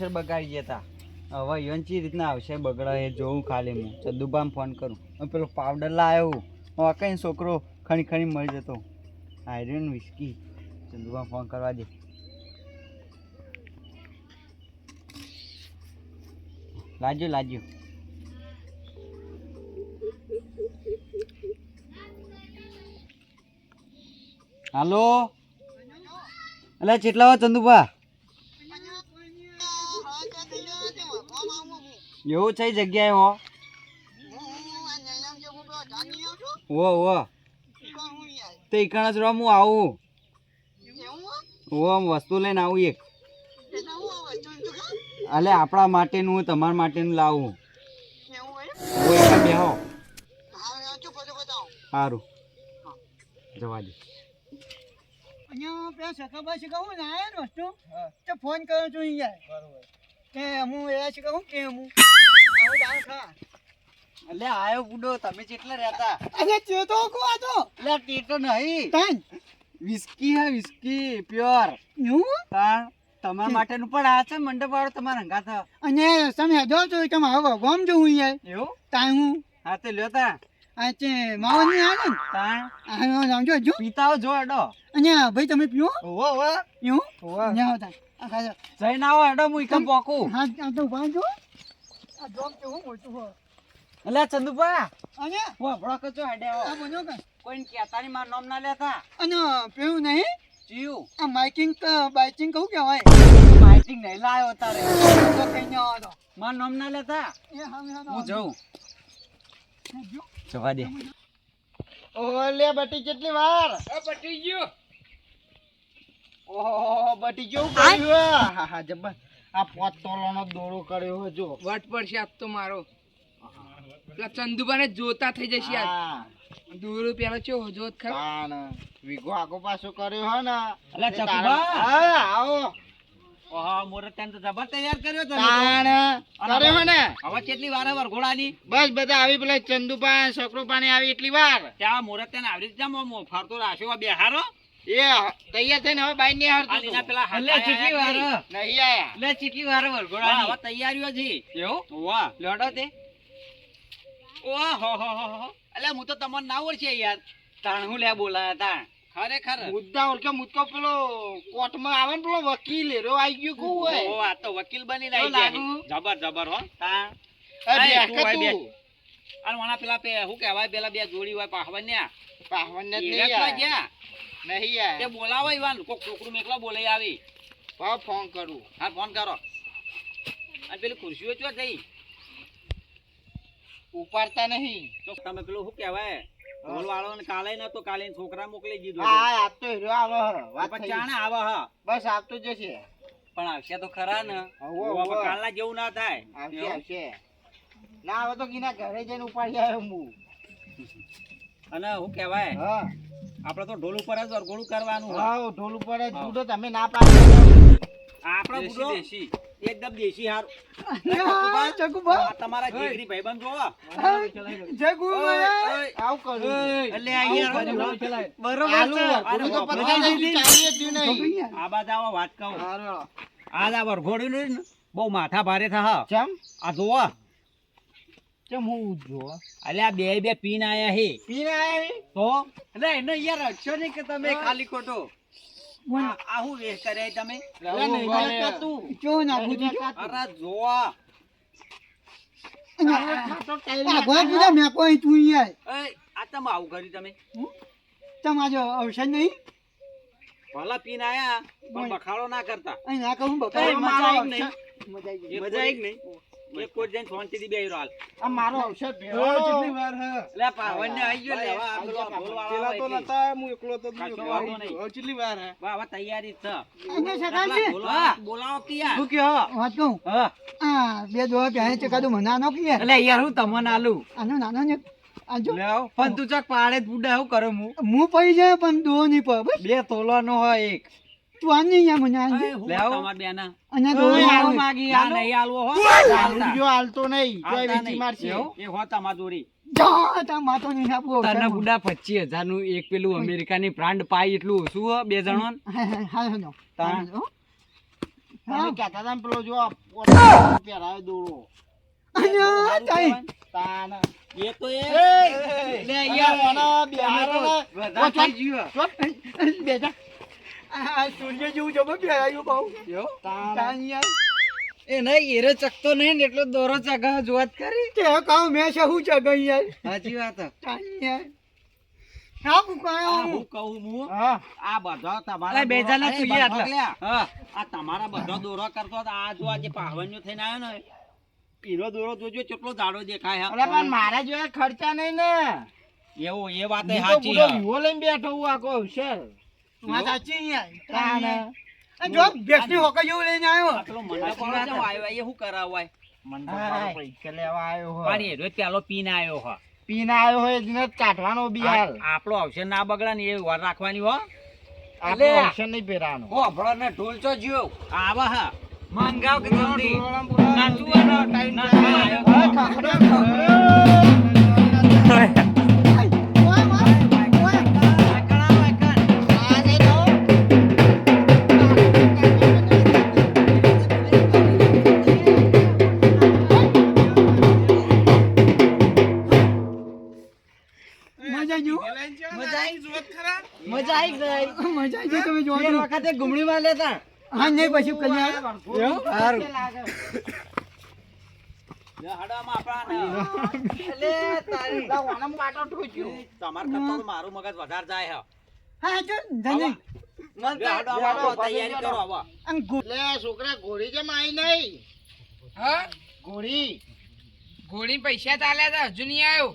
અવસર બગાડી જતા હવે યોનચી રીતના અવસર બગડે એ જોઉં ખાલી હું ચંદુબામ ફોન કરું પેલો પાવડર લાવ્યો હું કઈ છોકરો ખણી ખણી મળી જતો આયરન વિસ્કી ચંદુબામ ફોન કરવા દે લાગ્યો હાલો એટલે કેટલા વાર ચંદુભા એવું છે જગ્યાએ હો તો એકણ જ હું આવું વસ્તુ લઈને આવું એક અલે આપણા માટેનું તમારા માટેનું લાવું બેહો સારું જવા દે અહીંયા પેલા શીખવું ને આયા ને વસ્તુ તો ફોન કર્યો છું અહીંયા કે હું એ શીખવું કે હું એટલે આયો બુડો તમે કેટલા રહેતા અરે ચેતો કો આ તો એટલે ટેટો નહીં તાન વિસ્કી હે વિસ્કી પ્યોર હું તાણ તમારા માટેનું પણ આ છે મંડપ વાળો તમારા હંગાત અને તમે જો તો તમે હવે ગોમ જો અહીંયા એવું તાન હું હા તે લ્યો તા આ તે માવાની આવે ને તાણ આ સમજો જો પીતાઓ જો અડો અને ભાઈ તમે પીઓ ઓવો એવું ના હોતા આ ખાજો જઈને આવો અડો હું એકમ પોકું હા આ તો બાંધો આ જોમ કેવું મોટું હો એટલે ચંદુભા અને વાપડો કચો હેડે આ બનો કે કોઈને કહેતા ની માર નામ ના લેતા અને પેલું નહીં જીવ આ માઇકિંગ બાઇકિંગ કહું કેવાય માઇટિંગ નહીં લાયો તારે તો કઈ ન આવતો માર નામ ના લેતા એ હા હું જઉં જવા દે ઓલે બટી કેટલી વાર બટી ગયો ઓહો બટી કેવું કર્યું હા હા જબર આ 5 તોલાનો દોરો કર્યો જો વટ પડશે આજ તો મારો પેલા ચંદુબાને જોતા થઈ જશે આજ હા દૂર પેલા ચો જોત ખર તાણ વિગો આગો પાછો કર્યો હે ને અલા ચકુબા હા આવો ઓહો મોરતન તો જબર તૈયાર કર્યો તમે તાણ કર્યો હે ને હવે કેટલી વાર વરઘોડાની બસ બધા આવી પેલા ચંદુપા સકરુપાને આવી એટલી વાર ત્યાં મોરતન આવડી જ જામ ફરતો રાખ્યો બેહારો એ તૈયાર થઈને હવે બાઈ ને હારતો આલીના પેલા એટલે કેટલી વાર નહીં આયા એટલે કેટલી વાર વરઘોડાની હવે તૈયારીઓ છે એવું વાહ લડો તે ઓહો હો હો એટલે હું તો તમને ના ઓળખે યાર તાણ હું લે બોલાયા તાણ ખરેખર મુદ્દા ઓળખે મુદ્દો પેલો કોર્ટમાં આવે ને પેલો વકીલ એરો આવી ગયો કો હોય ઓ આ તો વકીલ બની રહી છે જબર જબર હો તાણ એ તું બેઠ હોય તું અને વણા પેલા પે હું કહેવાય પેલા બે જોડી હોય પાહવન્યા પાહવન જ ઈરક નહીં ગયા નહીં તે આયા બોલાવો ઈવાન કોક છોકરું મેકલો બોલાઈ આવી પાવ ફોન કરું હા ફોન કરો અને પેલી ખુરશીઓ ચો જઈ ઉપાડતા નહીં તો તમે પેલું શું કહેવાય ઢોલ વાળો ને કાલે ન તો કાલે છોકરા મોકલી દીધો હા આપ તો હીરો આવે હે. વાત થઈ ચાણે આવે હા બસ આપતો જશે પણ આવશે તો ખરા ને હોવે, હવે હોવે. કાલના જેવું ના થાય આવશે આવશે ના આવે તો કીના ઘરે જઈને ઉપાડી આવ્યો હું અને શું કહેવાય હા આપણે તો ઢોલ ઉપર જ વરઘોડું કરવાનું હોય. હા ઢોલ ઉપર જ હા. બુડો તમે ના પાડો આપણો બુડો એકદમ દેશી હાર ચકુબા આ તમારા જીગરી ભાઈબંધ જોવો જગુબા આવ કરું એટલે અહીંયા બરોબર આલુ છે. વરઘોડું તો અરે પતાવી વરઘોડું દીધું, ચાલીએ જ નહીં. આ બાદ આવો વાત કહું હારો. આ વરઘોડું ને બહુ માથા ભારે થા ચમ આ જોવો ચમ હું જો એટલે આ બે પીન આયા હે પીને આયા તો એટલે એને યાર રક્ષો નહીં કે તમે ખાલી ખોટો આ હું વેહ કરે તમે અરે નહીં ભલે. તું જો ના બુજી અરે જોવા આગવા બુડા મે કોઈ તું યાર આ તમે આવું કર્યું તમે તમારો અવસર નહીં ભલા પીન આયા પણ બખાડો ના કરતા અહીં ના કહું એ બકા મજા આવી કે નહીં? મજા આવી એ મજા આવી કે નહીં એક કોઈ જઈને શાંતિથી બેહી હાલ આ મારો અવસર ભેળો કેટલી વાર હે એટલે પાવન ને આવી ગયો લે હવે આ પેલો ઢોલ વાળો પેલા તો આવે નતા હું એકલો તો કશો વાંધો નહીં. હવે કેટલી વાર હે વાહ હવે તૈયારી જ છે એને સગાઈ છે? ઢોલ વાળા બોલાવો કે યાર શું કયો વાત કહું હા આ બે દોવા પહેરે છે કાદું મને આનો કે યાર એટલે યાર હું તમને આલું આનો નાનો ને આજો લેવ પણ તું ચક પાડે જ બુડા હું કરું હું પડી જાય પણ દો નહીં પડે બસ બે તોલાનો હોય એક તું આન નહીં યાર મને આન લેવ તમાર બેના અને દો આવું માગી નહીં આલવો હો જો હાલતો નહીં કોઈ આલતા વેચી નહીં. મારશે એવું? એ હો તમાર જોડી જા તા માતો નહીં આપવો તને બુડા 25,000 નું એક પેલું અમેરિકાની બ્રાન્ડ પાઈ એટલું ઓછું હો બે જણો હા હા હા તાણ. હા. તમે કહેતા હતા ને પેલો જો પહેરાવે દોરો અહીંયા ચાઈ. તાન એ તો એ લે આના બિહારના વધારે થઈ ગયું. બેટા આ સૂર્ય જેવું જબર પહેરાયું બહુ તાન ચાઈ એ નહીં એરો ચકતો નહીં ને એટલો દોરો ચગા જોત કરી. તે કહું મેં શું ચગાઈ યાર સાચી વાત હે. ચાઈ યાર હા આ પુકાયો હું કહું હું હા આ બધા અરે તમારા બેજાના દોરા- જોઈએ એ આટલા. લ્યા. હા આ તમારા બધા દોરો કરતો હતો. આ જો આજે પાવનનો થઈને આવ્યો ને પીરો દોરો જોજો કેટલો જાડો દેખાય અરે પણ મારા જેવા ખર્ચા નહીં ને એવું એ વાત હું તો સાચી પૂરો હે. વિવો લઈને બેઠો હું આખો અવસર વાત સાચી યાર તાને. જો બેસની હોકા જેવું લઈને આવ્યો આટલો મંડપ વાળો કેમ આવ્યો? એ શું કરાવવાય? હાય. પૈસા લેવા આવ્યો હોય. પણ એરો પેલો પીને આવ્યો હ પીને આવ્યો હોય એને કાઢવાનો બિહાર આપણો અવસર ના બગડે ને એ વાર રાખવાની હો. આપણે અવસર નહીં પહેરાવાનો ઓ ભળો ને ઢોલ તો જ્યો. આવા હા મંગાવ કે જલ્દી. નાચવાનો ટાઈમ ના આવ્યો. મજા આવી ગયું? મજા આવી ગઈ. મજા આવી ગઈ તમે જોવા એ વખતે ઘૂમડી માં લેતા. હા નહીં પછી કલ્યાણ એવું? સારું. લે હડામાં આપણા અલે તારી. તમારા કરતા તો મારું મગજ વધારે જાય હે. હા જો ધની મન લે હડામાં આપણો તૈયારી કરો હવે. લે છોકરા ઘોડી કેમ આવી નહીં હા ઘોડી ગોળી પૈસા ચાલ્યા હતા હજુ નહીં આવ્યો.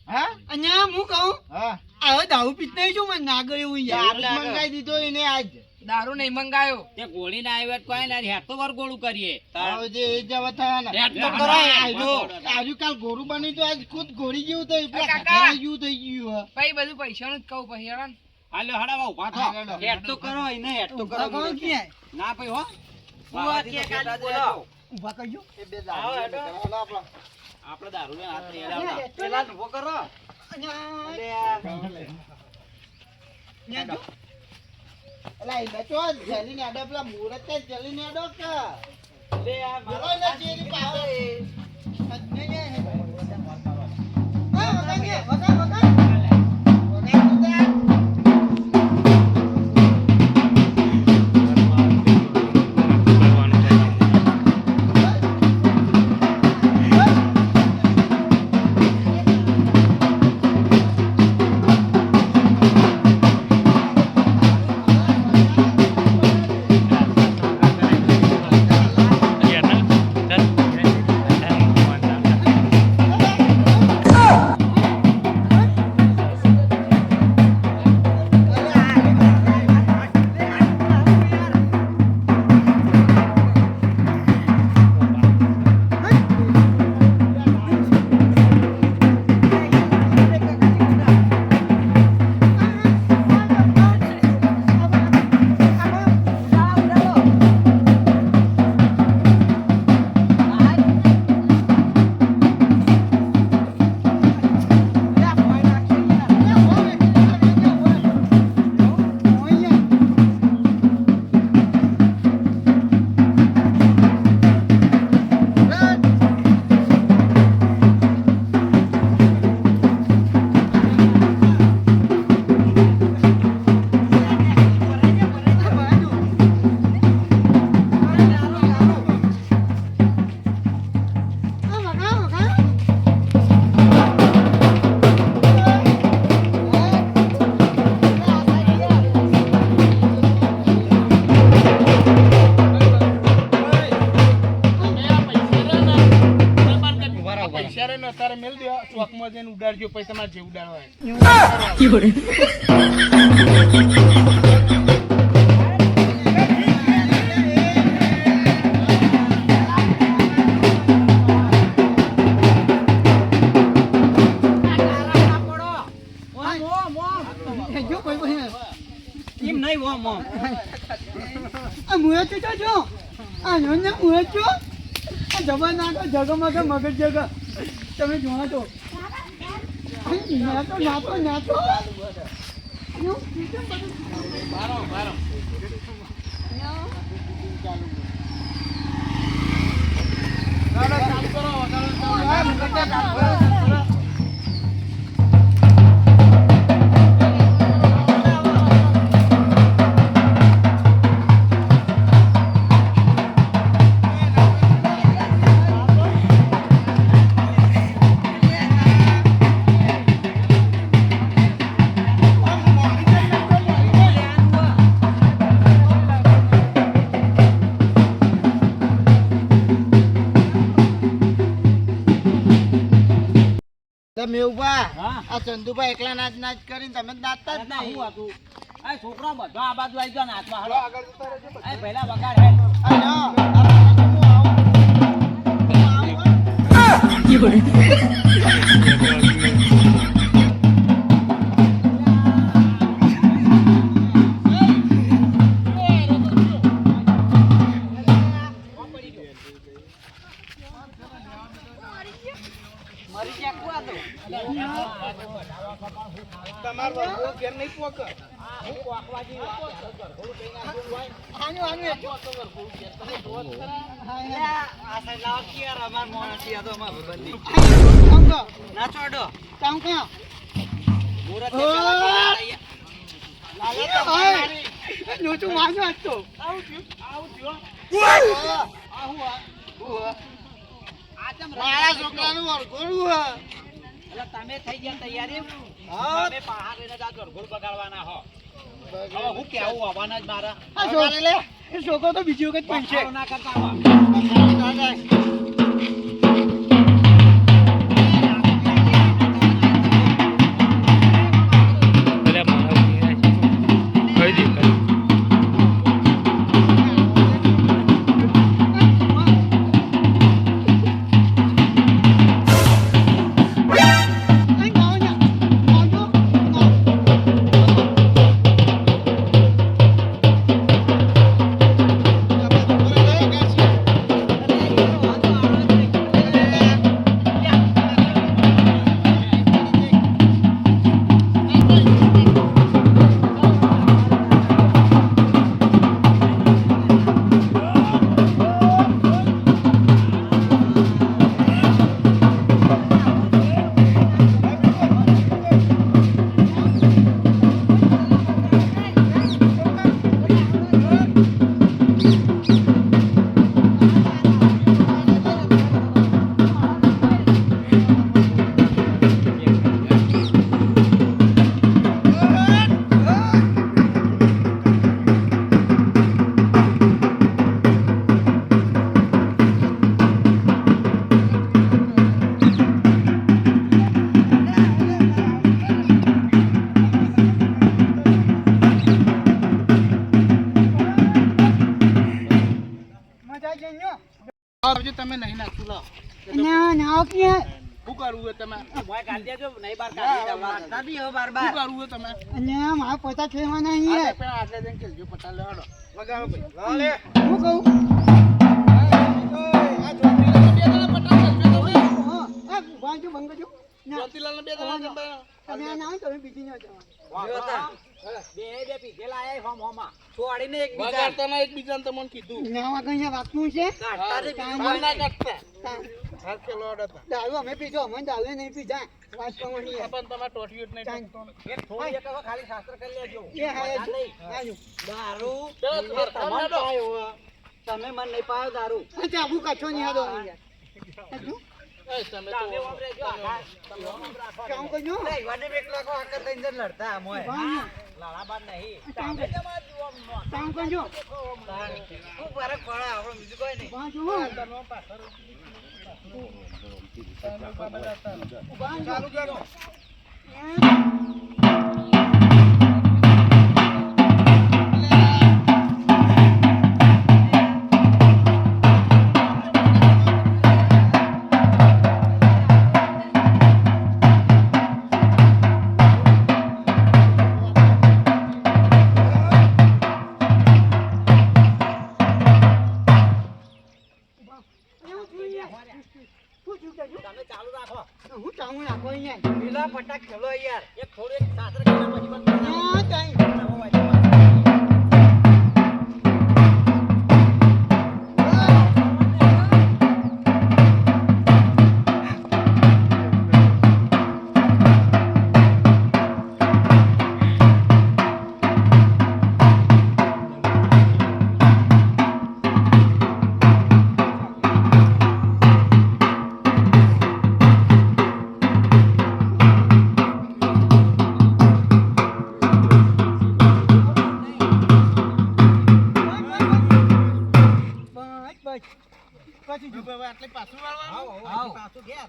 હા અહીંયા હું કહું હા હવે દારૂ પીત નહીં છું મને ના ગયું હું યાર દારૂ જ મંગાઈ દીધો એને આજ દારૂ નહીં મંગાયો. તે ગોળી ના આવ્યો કોઈ ના હેડ તો વાર ગોળું કરીએ. હવે જે એ જવા થયા હેડ તો ને કરાય. આજુ કાલ ગોરું બની તો આજ ખુદ ઘોડી જેવું થઈ પેલા કાકા. ખટારા જેવું થઈ ગયું પછી બધું પૈસાનું જ કહું પછી હેરાન. હાલો હડામાં ઉભા થો. હેડ તો કરો એને હેડ તો કરો. કોણ ક્યાં ના ભાઈ હો. બાવાજી તો ખેતા જ બોલો. ઊભા કરજો એ બે આવો હેડો. આપણે દારૂ ને હાથ લઈ આવતા. પેલા ઉભો કરો. અહીંયા જો. અલા એ બચો જલીને આડો પેલા મુરત જ જલીને આડો કે લે આ બોલો ને જેરી પાવે હા વગાડે વગાડ વગાડ અત્યારે મેલ દો ચોકમાં જઈને ઉડાડજો પછી તમારે જે ઉડાડવા જો કોઈ કોઈ એમ નહીં ઓમ ઓમ. આ મુએ તો જો આ નોને મુએ તો આ જબર નાખો જગમગ મગજ જગ તમે જોવા તો નાતો નાતો નાતો બારો બારો તમે ઉભા હા આ ચંદુભાઈ એકલા નાચ નાચ કરીને તમે નાચતા જ ના નહીં હું હતું આ છોકરા બધા આ બાજુ આવી ગયો નાચવા હાલો આ પહેલા વગાડ હે મરી ગયા કુવા તો તમાર વર્ગો ઘેર નહીં પોક હું કોકવાજી થોડું કઈ નાખ્યું હોય આનું આનું આ સાઈડ લાવો કે યાર અમાર મોણસી આ તો અમાર બંદી ના ચોડો કામ ક્યાં મુરત કે પેલા લોચું વાંચો આજ તો મારા છોકરાનું વરઘોડું એટલે તમે થઈ ગયા તૈયારી હા. તમે પહાડ લઈને જા ગરગોળ બગાડવાના હો હવે હું કેવું આવવાના જ મારા આ છોકરા લે એ છોકરો તો બીજી વખત પૈસે બગાડો ના કરતા આવા તમે નહીં નાખતું લાવ ના ના કે શું કરવું હોય તમે મોય કાઢી દેજો નહીં બાર કાઢી દેવા દાદી હો બાર શું બાર કરવું હોય તમે અને મારા પોતા ખેવાના અહીં હે પેલા આટલે જઈને કેલજો પટા લેવાડો વગાડો ભાઈ લે હું કહું આ જ્યોતિલાલને બે દાડા પટા લેજો હા આ વાંચો બંગજો ના જ્યોતિલાલને બે દાડા જમવા તમે ના આવો તમે બીજી ન જવા બે બે પીધેલા આય હોમ હોમાં છોડીને એક બીજા વગાડતાના એકબીજાને તમને કીધું નાવા કઈ વાતનું છે માર ના કાઢતા હાલ કે લોડતા દારૂ અમે પીધો અમે દારૂ નહીં પીધા વાત કરવાની હે. પણ તમાર ટોટિયું જ નહીં કાઢતો એક થોડી એક હવે ખાલી શાસ્ત્ર કરી લેજો એ હા નહીં. આજુ પેલા દારૂ તમાર પાયો તમે મને નહીં પાયો દારૂ ચાબુ કાચો નહીં હાલો તમે તમે તો વાપરેજો આખા તમે રાખો કામ કરજો લાલા બાદ નહીં કામ તમે તમાર જુઓ કામ કરજો વાંચો હો ચાલુ કરો તમે ચાલુ રાખો હું ચાવું નાખો અહીંયા પેલા ફટાક ખેલો યાર એક થોડું એક શાસ્ત્ર કર્યા પછી બંધ કરી નાખો. ના કઈ પછી જો પાછું ઘેર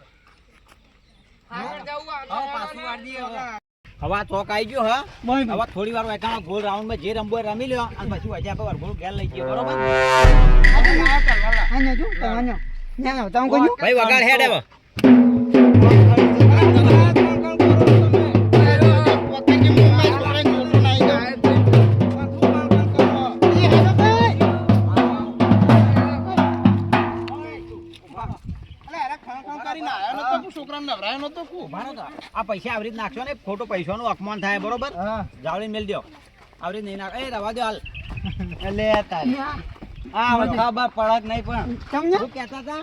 આગળ જવું આવો, પાછું વાળી દઈએ હવે. હવે આ ચોક આવી ગયો હા મોય હવે થોડી વાર વાયકામાં ગોળ રાઉન્ડમાં જે રમવો હોય રમી લ્યો અને પછી વચ્ચે આપણે વરઘોડું ઘેર લઈ જઈએ બરોબર આને જો તમારો ન્યા તમે કોજો ભાઈ વગાડ હેડ હવે આ પૈસા આવી રીત નાખશો ને ખોટો પૈસાનું અપમાન થાય બરોબર હા જાવડીને મેલ દો આવી રીત નહીં નાખ એ રવા દો હાલ એટલે તાર આ હવે ખબર પડક નહીં પણ તમને શું કહેતા હતા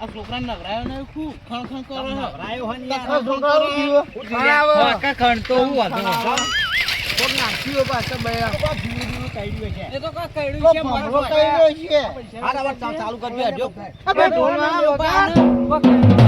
આ છોકરા નવરાયો ને ખૂબ ખણ કરો નવરાયો હોય ને યાર. છોકરો જીવો કાકા ખણતો હું હતો કોક નાખ્યું હોય પાછળ બૈરા. કોક જીવું જીવું કાઢ્યું છે. એ તો કોઈ કઈડું છે ભમરો કર્યો છે હાલ હવે ચાલુ કરજો હેડજો. અબે ઢોલમાં વગા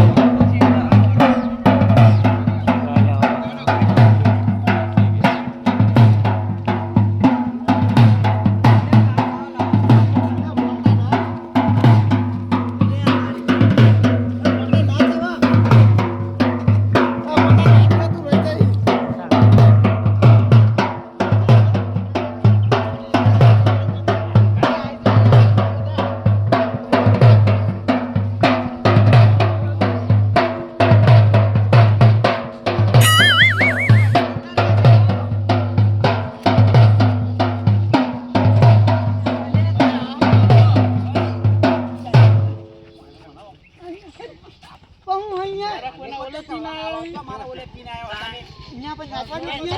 બહુ અહીંયા મારા ઓલે પીને આવ્યો હતા. અહીંયા પણ નાચવાનું છે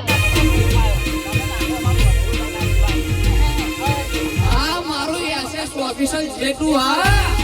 આ મારું એસએસ ઓફિસર જેટલું હા